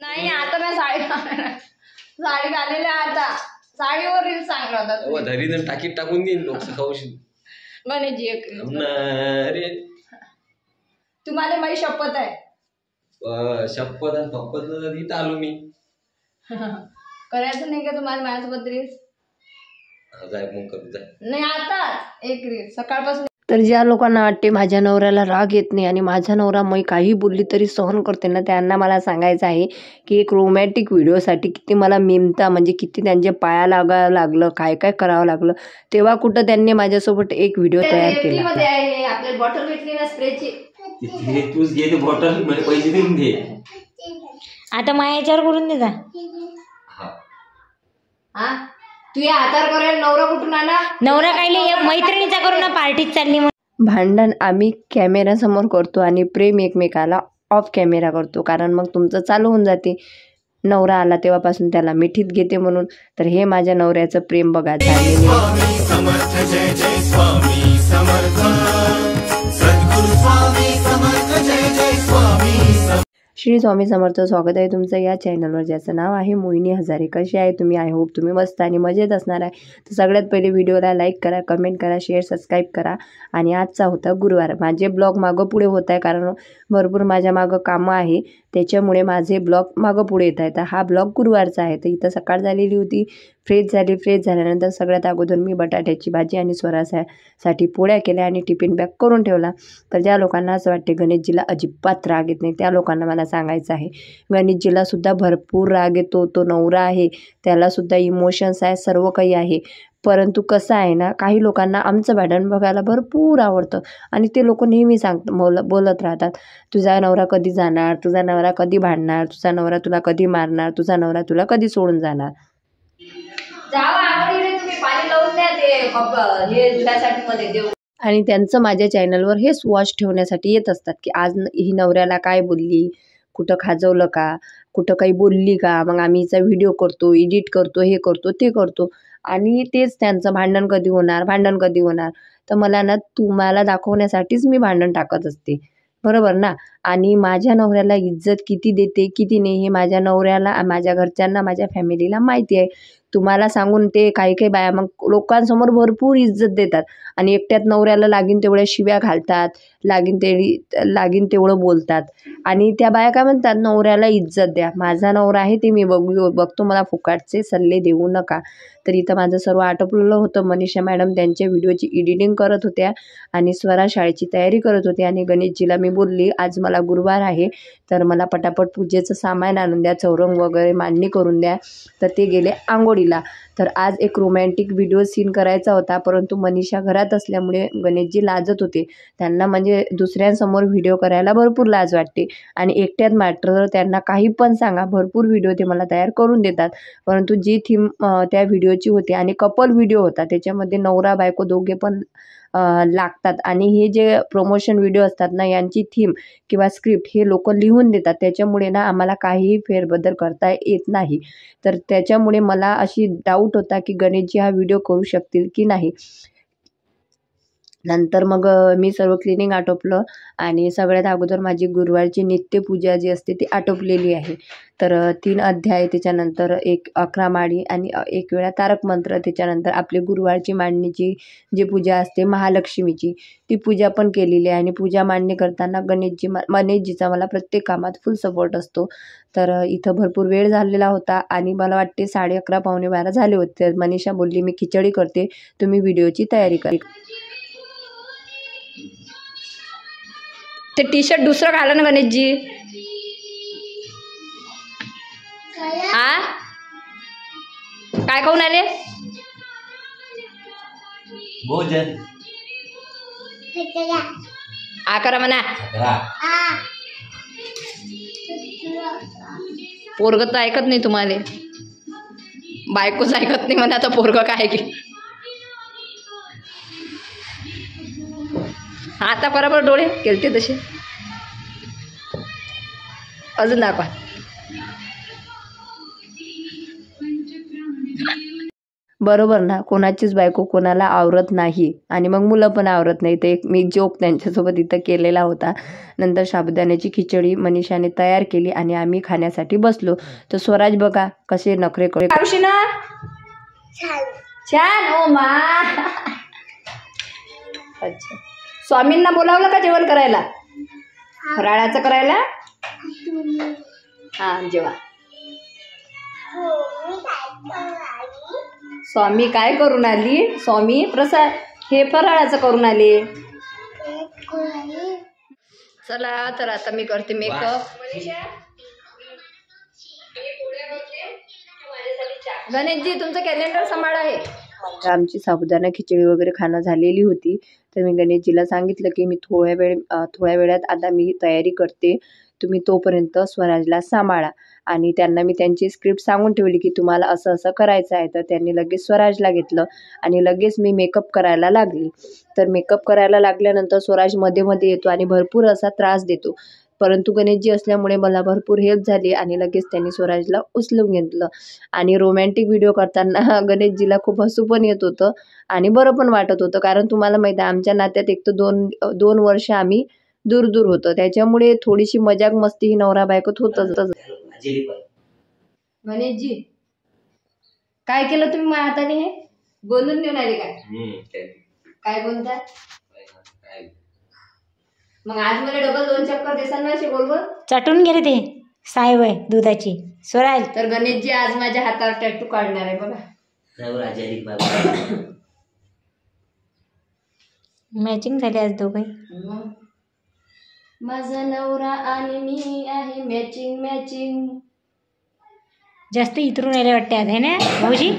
नाही आता मी साडी घालेली आता साडीवर रील चांगला होता. धरी टाकीत टाकून देईन लोक खाऊशी गणेशजी एक अरे तुम्हाला माझी शपथ आहे. शपथ आणि पप्पत इथं आलो मी. करायचं नाही का तुम्हाला माझ्यासोबत रील? जाय मग करू जाय. नाही आता एक रील सकाळपासून. तर ज्या लोकांना वाटते माझ्या नवऱ्याला राग येत नाही आणि माझा नवरा मी काही बोलली तरी सहन करते ना, त्यांना मला सांगायचं आहे की एक रोमॅन्टिक व्हिडिओसाठी किती मला मेमता म्हणजे किती त्यांच्या पाया लागावं लागलं, काय काय करावं लागलं, तेव्हा कुठं त्यांनी माझ्यासोबत एक व्हिडिओ तयार केला. आपल्याला बॉटल भेटली ना स्प्रेची, तूच घे बॉटल म्हणजे पैसे देऊन घे. आता मायाच्यावर करून दे जा. हा तुझ्या हातावर करायला नवरा कुठून आला? नवरा कायले मैत्रिणीचा करून ना पार्टीत चालली. भांडण आम्ही कॅमेऱ्यासमोर करतो आणि प्रेम एकमेकाला ऑफ कॅमेरा करतो, कारण मग तुमचं चालू होऊन जाते. नवरा आला तेव्हापासून त्याला मिठीत घेते म्हणून. तर हे माझ्या नवऱ्याचं प्रेम बघा. श्री स्वामी समर्थ. स्वागत आहे तुमचं या चॅनलवर, ज्याचं नाव आहे मोहिनी हजारे. कसे आहे तुम्ही? आय होप तुम्ही मस्त आणि मजेत असणार आहे. तर सगळ्यात पहिले व्हिडिओला लाईक करा, कमेंट करा, शेअर सबस्क्राईब करा. आणि आजचा होता गुरुवार. माझे ब्लॉग मागं पुढे होत आहे कारण भरपूर माझ्या मागं कामं आहे, त्याच्यामुळे माझे ब्लॉग मागं पुढे येत आहे. तर हा ब्लॉग गुरुवारचा आहे. तर इथं सकाळ झालेली होती, फ्रेश झाल्यानंतर सगळ्यात अगोदर मी बटाट्याची भाजी आणि स्वरासाठी पोळ्या केल्या आणि टिफिन पॅक करून ठेवला. तर ज्या लोकांना असं वाटते गणेशजीला अजिबात राग येत नाही, त्या लोकांना मला सांगायचं आहे गणेशजीला सुद्धा भरपूर राग येतो. तो नवरा आहे, त्यालासुद्धा इमोशन्स आहे, सर्व काही आहे. परंतु कसं आहे ना, काही लोकांना आमचं भांडण बघायला भरपूर आवडतं आणि ते लोक नेहमी बोलत राहतात, तुझा नवरा कधी जाणार, तुझा नवरा कधी भांडणार, तुझा नवरा तुला कधी मारणार, तुझा नवरा तुला कधी सोडून जाणार. आणि त्यांचं माझ्या चॅनलवर हेच वॉच ठेवण्यासाठी येत असतात की आज ही नवऱ्याला काय बोलली, कुठं खाजवलं का, कुठं काही बोलली का, मग आम्ही हिचा व्हिडिओ करतो, एडिट करतो, हे करतो ते करतो. आणि तेच त्यांचं भांडण कधी होणार. तर मला ना तुम्हाला दाखवण्यासाठीच मी भांडण टाकत असते, बरोबर ना. आणि माझ्या नवऱ्याला इज्जत किती देते किती नाही हे माझ्या नवऱ्याला, माझ्या घरच्यांना, माझ्या फॅमिलीला माहिती आहे. तुम्हाला सांगून ते काही बाया मग लोकांसमोर भरपूर इज्जत देतात आणि एकट्यात नवऱ्याला लागीन तेवढ्या शिव्या घालतात, लागीन तेवढं बोलतात. आणि त्या बाया काय म्हणतात, नवऱ्याला इज्जत द्या. माझा नवरा आहे ते मी बघतो, मला फुकाटचे सल्ले देऊ नका. तर इथं माझं सर्व आटोपलेलं होतं. मनीषा मॅडम त्यांच्या व्हिडिओची एडिटिंग करत होत्या आणि स्वरा शाळेची तयारी करत होते. आणि गणेशजीला मी बोलली आज मला गुरुवार आहे तर मला पटापट पूजेचं सामान आणून द्या, चौरंग वगैरे मांडणी करून द्या. तर ते गेले आंघोळीला. तर आज एक रोमॅन्टिक व्हिडिओ सीन करायचा होता, परंतु मनीषा घरात असल्यामुळे गणेशजी लाजत होते. त्यांना म्हणजे दुसऱ्यांसमोर व्हिडिओ करायला भरपूर लाज वाटते आणि एकट्यात मात्र त्यांना काही पण सांगा, भरपूर व्हिडिओ ते मला तयार करून देतात. परंतु जी थीम त्या व्हिडिओची होती आणि कपल व्हिडिओ होता, त्याच्यामध्ये नवरा बायको दोघे पण लागतात. आणि हे जे प्रमोशन व्हिडिओ असतात ना, यांची थीम किंवा स्क्रिप्ट हे लोक लिहून देतात, त्याच्यामुळे ना आम्हाला काहीही फेरबदल करता येत नाही. तर त्याच्यामुळे मला अशी डाऊट होता की गणेशजी हा व्हिडिओ करू शकतील की नाही. नंतर मग मी सर्व क्लिनिंग आटोपलं आणि सगळ्यात अगोदर माझी गुरुवारची नित्यपूजा जी असते ती आटोपलेली आहे. तर 3 अध्याय, त्याच्यानंतर 11 माळी आणि 1 वेळा तारक मंत्र, त्याच्यानंतर आपली गुरुवारची मांडणीची जी पूजा असते महालक्ष्मीची ती पूजा पण केलेली आहे. आणि पूजा मांडणी करताना गणेशजीचा मला प्रत्येक कामात फुल सपोर्ट असतो. तर इथं भरपूर वेळ झालेला होता आणि मला वाटते 11:30 पावणे 12 झाले होते. मनीषा बोलली मी खिचडी करते, तुम्ही व्हिडिओची तयारी करा. ते टी शर्ट दुसरं घाला ना गणेशजी. काय खाऊन आले? भोजन करा म्हणा. पोरग तर ऐकत नाही तुम्हाला, बायकोच ऐकत नाही म्हणा, तर पोरग काय की. आता बरोबर डोळे केलते तसे, अजून दाखवा. बरोबर ना, कोणाचीच बायको कोणाला आवरत नाही आणि मग मुलं पण आवरत नाही. ते एक मी जोक त्यांच्यासोबत इथं केलेला होता. नंतर साबुदाण्याची खिचडी मनीषाने तयार केली आणि आम्ही खाण्यासाठी बसलो. तर स्वराज बघा कसे नखरे करतो. छान ओ मा. अच्छा, स्वामींना बोलावलं का जेवण करायला, फराळाचं करायला? हां जेवा. स्वामी काय करून आली? स्वामी प्रसाद हे फराळाचं करून आले. चला तर आता मी करते मेकअप. गणेशजी तुमचं कॅलेंडर सांभाळ आहे. आमची साबुदाणा खिचडी वगैरे खाणं झालेली होती. तर मी गणेशजीला सांगितलं की मी थोड्या वेळात आता मी तयारी करते, तुम्ही तोपर्यंत स्वराजला सांभाळा. आणि त्यांना मी त्यांची स्क्रिप्ट सांगून ठेवली की तुम्हाला असं असं करायचं आहे. तर त्यांनी लगेच स्वराजला घेतलं आणि लगेच मी मेकअप करायला लागली. तर मेकअप करायला लागल्यानंतर स्वराज मध्ये मध्ये येतो आणि भरपूर असा त्रास देतो. परंतु गणेशजी असल्यामुळे मला भरपूर हेल्प झाली आणि लगेच त्यांनी स्वराजला उचलून घेतलं. आणि रोमॅन्टिक व्हिडिओ करताना गणेशजीला खूप हसू पण येत होतं आणि बरं पण वाटत होतं. कारण तुम्हाला माहिती आहे आमच्या नात्यात एक तर दोन वर्ष आम्ही दूर दूर होतो, त्याच्यामुळे थोडीशी मजाक मस्ती ही नवरा बायकोत होतच. गणेशजी काय केलं तुम्ही माझ्या हाताने? हे बोलून देऊन आले काय बोलता? मग आज मला डबल 2 चक्कर देसान ना असे गोल गोल चटून गेले ते साय वय दुधाची. स्वराज तर गणेशजी आज माझ्या हातावर टॅटू काढणार आहे बघा. मॅचिंग झाली आज दोघे. माझा नवरा आणि मी आहे मॅचिंग मॅचिंग. जास्त इतरून राहिले वाटते आज, आहे ना भाऊजी?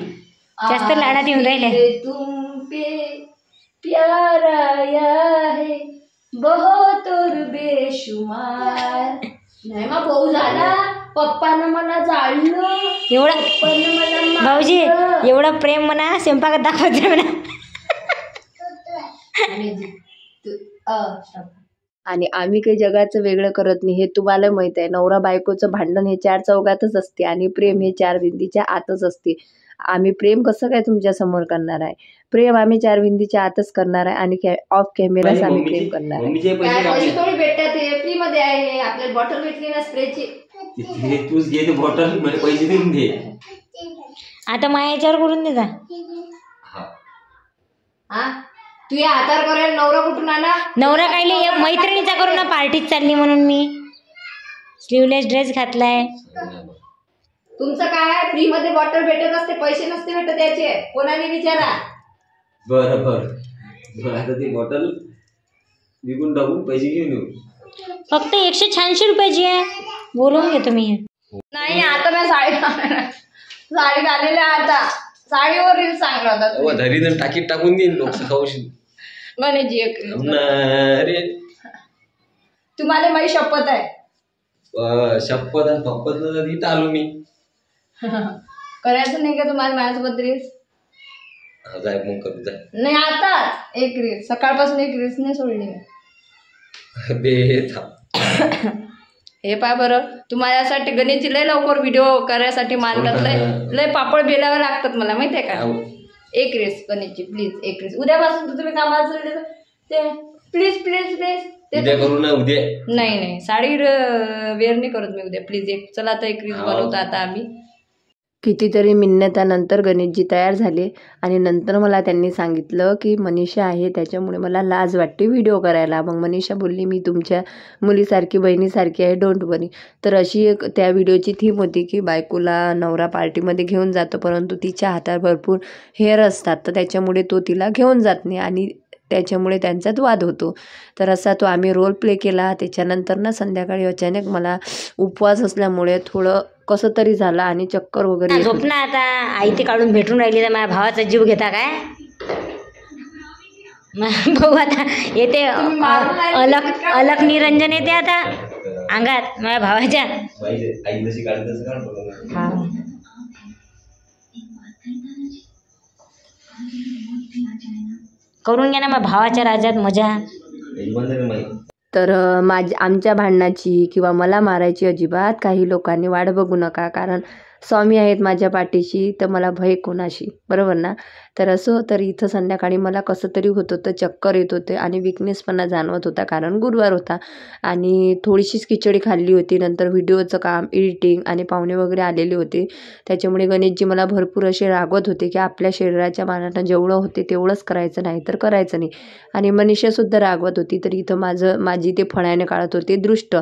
जास्त लाडात येऊन राहिले. तुम पे प्यार आया है बहुत और बेशुमार. नाही मग भाऊ झाला, पप्पानं मला जाळलं, एवढं मला भाऊजी एवढं प्रेम म्हणा स्वयंपाकात दाखवते म्हणा. आणि आम्ही काही जगाचं वेगळं करत नाही, हे तुम्हाला माहित आहे. नवरा बायकोचं भांडण हे 4 चौघातच असते आणि प्रेम हे 4 भिंतीच्या आतच असते. आम्ही प्रेम कसं काय तुमच्या समोर करणार आहे? प्रेम आम्ही 4 भिंतीच्या आतच करणार आहे आणि ऑफ कॅमेराच आम्ही प्रेम करणार आहे. पैसे थोडी भेटतात, हे फ्री मध्ये आहे. आपल्याला बॉटल भेटली ना स्प्रेची, तूच घे बॉटल, मला पैसे देऊन दे. आता माझ्या याच्यावर करून दे जा. हा तू या हातावर करायला नवरा कुठून आला? नवरा कायले मैत्रिणीचा करून ना पार्टीत चालली म्हणून मी स्लीवलेस ड्रेस घातलाय. तुमचं काय फ्री मध्ये बॉटल भेटत असते, पैसे नसते भेटत त्याचे, कोणाने विचारा. बरं आता ती बॉटल विकून टाकून पैसे घेऊन येऊ. फक्त 186 रुपयाची आहे. बोलवून घेतो मी. नाही आता मी साडी घालेली आता. साडीवर रील चांगला होता. धरी जण टाकीत टाकून देईन लोक खाऊशी. गणेशजी अरे तुम्हाला माझी शपथ आहे. शपथ आणि पप्पत इथं आलो मी. करायचं नाही का तुम्हाला माझ्यासोबत रील्स? जाय मग करू जाय. नाही आता एक रील्स सकाळपासून एक रील्स नाही सोडली मी. हे पहा बरं, तुम्हाला गणेशजी लय लवकर व्हिडिओ करायसाठी मानतात, लय पापड बेलावे लागतात मला माहिती आहे का. एक रील्स गणेशजी प्लीज, एक रील्स. उद्यापासून तर तुम्ही कामाचं ते प्लीज प्लीज प्लीज उद्या करू ना. उद्या नाही साडी वेअर नाही करत मी उद्या. प्लीज चला तर एक रील्स बनवतो आता आम्ही. कितीतरी मिन्नतानंतर गणेशजी तयार झाले आणि नंतर मला त्यांनी सांगितलं की मनीषा आहे त्याच्यामुळे मला लाज वाटते व्हिडिओ करायला. मग मनीषा बोलली मी तुमच्या मुलीसारखी बहिणीसारखी आहे, डोंट वरी. तर अशी एक त्या व्हिडिओची थीम होती की बायकोला नवरा पार्टीमध्ये घेऊन जातो परंतु तिच्या हातात भरपूर हेअर असतात तर त्याच्यामुळे तो तिला घेऊन जात नाही आणि त्याच्यामुळे त्यांच्यात वाद होतो. तर असा तो आम्ही रोल प्ले केला. त्याच्यानंतर ना संध्याकाळी अचानक मला उपवास असल्यामुळे थोडं कसं तरी झालं आणि चक्कर वगैरे. झोप ना आता. आई ते काढून भेटून राहिली तर माझ्या भावाचा जीव घेता काय? भाऊ आता येते अलक निरंजन येते आता अंगात माझ्या भावाच्या. करून घ्या ना माझ्या भावाच्या राज्यात मजा. तर आमच्या भांडणाची किंवा मला मारायची अजिबात काही लोकांनी वाट बघू नका, कारण स्वामी आहेत माझ्या पाठीशी, तर मला भय कोणाशी, बरोबर ना. तर असं तर इथं संध्याकाळी मला कसं तरी होत होतं, चक्कर येत होते आणि विकनेसपणा जाणवत होता, कारण गुरुवार होता आणि थोडीशीच खिचडी खाल्ली होती. नंतर व्हिडिओचं काम, एडिटिंग आणि पाहुणे वगैरे आलेले होते, त्याच्यामुळे गणेशजी मला भरपूर असे रागवत होते की आपल्या शरीराच्या मानानं जेवढं होते तेवढंच करायचं, नाही तर करायचं नाही. आणि मनीषासुद्धा रागवत होती. तर इथं माझी ते फळ्याने काढत होते दृष्ट.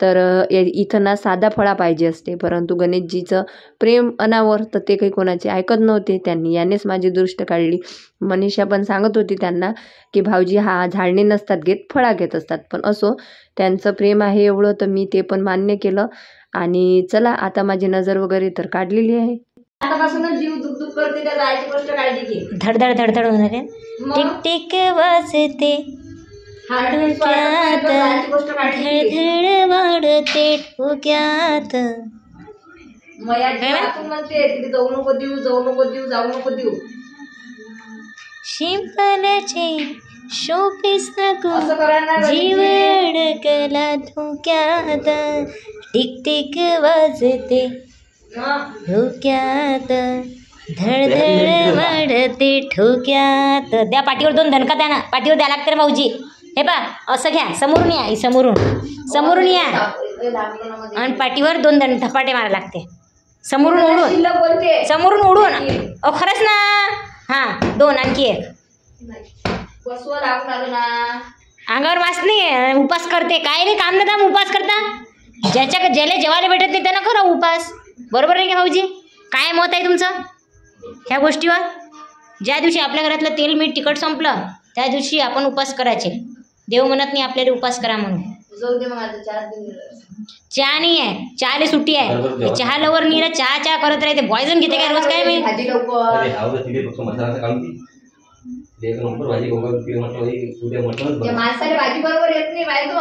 तर इथं ना साधा फळा पाहिजे असते, परंतु गणेशजीचं प्रेम अनावर, तर ते काही कोणाचे ऐकत नव्हते. त्यांनी यानेच माझी दृष्ट काढली. मनीषा पण सांगत होती त्यांना की भाऊजी हा झाडणे नसतात घेत, फळा घेत असतात. पण असो, त्यांचं प्रेम आहे एवढं, तर मी ते पण मान्य केलं. आणि चला आता माझी नजर वगैरे तर काढलेली आहे. आतापासूनच जीव दुख करते, त्या जायची गोष्ट काळजी घे. धडधड धडधड होणार आहे. टिक टिक वाजते डोक्यात, धडधड वाढते डोक्यात. म्हणते तिथे जाऊ नको देऊ, जाऊ नको देऊ, जाऊ नको देऊ. शिंपल्याचे शोपीस नको, जीव अडकला धोक्यात. टिक टिक वाजते डोक्यात, धडधड वाढते ठोक्यात. द्या पाठीवर 2 दणका, द्या ना पाठीवर, द्या लागते रे भाऊजी. हे पा असं घ्या, समोरून या, समोरून या आणि पाठीवर 2 धपाटे मारा लागते. समोरून उडून खरंच ना. हां 2 आणखी 1. अंगावर मास्क नाही, उपास करते काय रे, काम ना उपास करता. ज्याला जेवायला भेटत नाही त्यांना करा उपास, बरोबर नाही का भाऊजी? काय मत आहे तुमचं ह्या गोष्टीवर? ज्या दिवशी आपल्या घरातलं तेल मीठ तिखट संपलं त्या दिवशी आपण उपास करायचे. देव म्हणत नाही आपल्याला उपास करा म्हणून. चहा नाही आहे, चहाला सुट्टी आहे. चहा लवर नीरा चहा करत राहते. पॉयझन घेते काय रोज? काय मी भाजी बरोबर येत नाही बायको,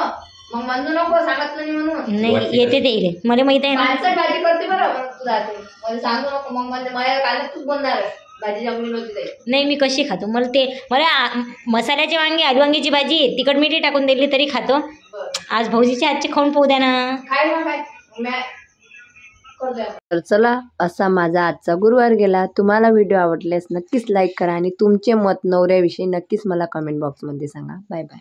मग म्हणू नको, सांगितलं नाही म्हणून. नाही येते ते, मला माहित आहे ना. माणसाची भाजी करते बरं, मग तू जाते मला सांगू नको. मग म्हणजे मला काल तूच बनणार भाजी जमली नव्हती. नाही मी कशी खातो, मला मसाल्याचे वांगे, आलू वांग्याची भाजी तिखट मिठी टाकून दिली तरी खातो. आज भाऊजीच्या हातचे खाऊन पाहू द्या ना. तर चला, असा माझा आजचा गुरुवार गेला. तुम्हाला व्हिडिओ आवडल्यास नक्कीच लाईक करा आणि तुमचे मत नवऱ्याविषयी नक्कीच मला कमेंट बॉक्समध्ये सांगा. Bye bye.